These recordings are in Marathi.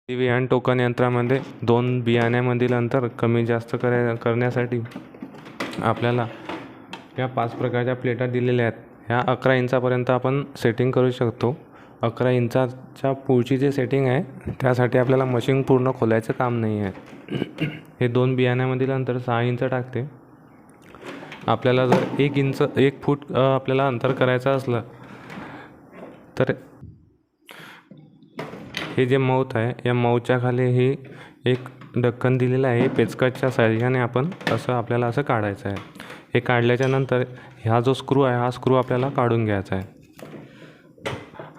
बियाणे टोकन यंत्रामध्ये दोन बियाण्यामधील अंतर कमी जास्त करण्यासाठी आपल्याला या 5 प्रकारच्या प्लेटा दिलेल्या आहेत. ह्या 11 इंचापर्यंत आपण सेटिंग करू शकतो. 11 इंचाच्या पुढची जे सेटिंग आहे त्यासाठी आपल्याला मशीन पूर्ण खोलायचं काम नाही आहे. हे दोन बियाण्यामधील अंतर 6 इंच टाकते. आपल्याला जर 1 फूट आपल्याला अंतर करायचं असलं तर हे जे मौत आहे या मौतच्या खाली हे एक ढक्कन दिलेलं आहे. पेचकसच्या साहाय्याने आपण आपल्याला असं काढायचं आहे. हे काढल्याच्या नंतर हा जो स्क्रू आहे हा स्क्रू आपल्याला काढून घ्यायचा आहे.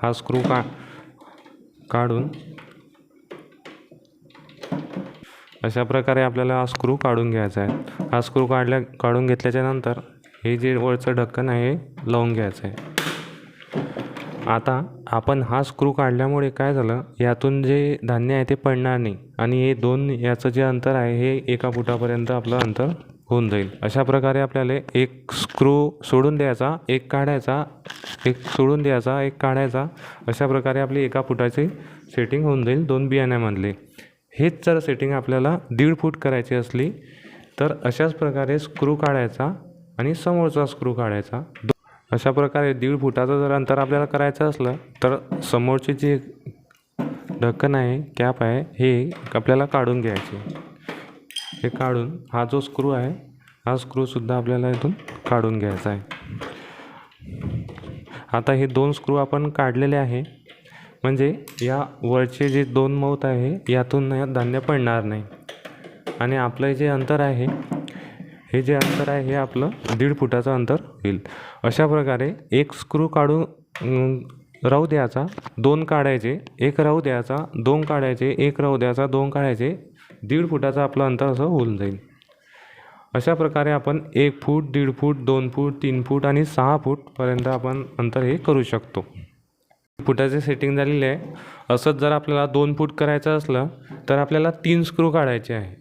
हा स्क्रू काढून अशा प्रकारे आपल्याला हा स्क्रू काढून घ्यायचा आहे. हा स्क्रू काढून घेतल्याच्या नंतर हे जे वरचं ढक्कन आहे हे लावून घ्यायचं आहे. आता आपण हा स्क्रू काढल्यामुळे काय झालं, यातून जे धान्य आहे ते पडणार नाही आणि हे याचं जे अंतर आहे हे 1 फुटापर्यंत आपलं अंतर होऊन जाईल. अशा प्रकारे आपल्याला एक स्क्रू सोडून द्यायचा, एक काढायचा, एक सोडून द्यायचा, एक काढायचा. अशा प्रकारे आपली 1 फुटाची सेटिंग होऊन जाईल 2 बियाण्यामधले. हेच जर सेटिंग आपल्याला 1.5 फूट करायची असली तर अशाच प्रकारे स्क्रू काढायचा आणि समोरचा स्क्रू काढायचा. अशा प्रकारे 1.5 फुटाचं जर अंतर आपल्याला करायचं असलं तर समोरची जी ढक्कन आहे, कॅप आहे, हे आपल्याला काढून घ्यायचे. हे काढून हा जो स्क्रू आहे हा स्क्रूसुद्धा आपल्याला इथून काढून घ्यायचा आहे. आता हे 2 स्क्रू आपण काढलेले आहे म्हणजे या वरचे जे 2 मौत आहे यातून धान्य पडणार नाही आणि आपलं जे अंतर आहे हे जे अंतर आहे हे आपलं 1.5 फुटाचं अंतर होईल. अशा प्रकारे एक स्क्रू काढून राहू द्यायचा, 2 काढायचे, 1 राहू द्यायचा, 2 काढायचे, 1 राहू द्यायचा, 2 काढायचे, 1.5 फुटाचं आपलं अंतर असं होऊन जाईल. अशा प्रकारे आपण 1 फूट, 1.5 फूट, 2 फूट, 3 फूट आणि 6 फूटपर्यंत आपण अंतर हे करू शकतो. फुटाचे सेटिंग झालेले आहे. असंच जर आपल्याला 2 फूट करायचं असलं तर आपल्याला 3 स्क्रू काढायचे आहे.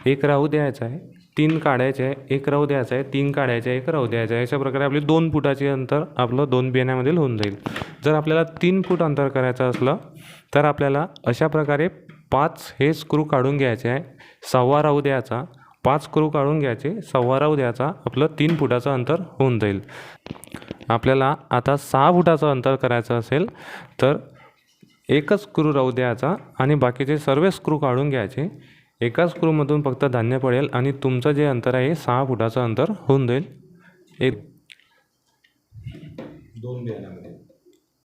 1 राहू द्यायचा आहे, 3 काढायचे आहे, 1 राहू द्यायचा आहे, 3 काढायचे आहे, 1 राहू द्यायचं आहे. अशा प्रकारे आपले 2 फुटाचे अंतर आपलं 2 बियाण्यामधील होऊन जाईल. जर आपल्याला 3 फूट अंतर करायचं असलं तर आपल्याला अशा प्रकारे 5 हे स्क्रू काढून घ्यायचे आहे, 1.25 राहू द्यायचा, 5 स्क्रू काढून घ्यायचे, 1.25 राहू द्यायचा, आपलं 3 फुटाचं अंतर होऊन जाईल. आपल्याला आता 6 फुटाचं अंतर करायचं असेल तर 1च स्क्रू राहू द्यायचा आणि बाकीचे सर्व स्क्रू काढून घ्यायचे. 1 स्क्रूमधून फक्त धान्य पडेल आणि तुमचं जे अंतर आहे 6 फुटाचं अंतर होऊन जाईल 2 बियाण्यामध्ये.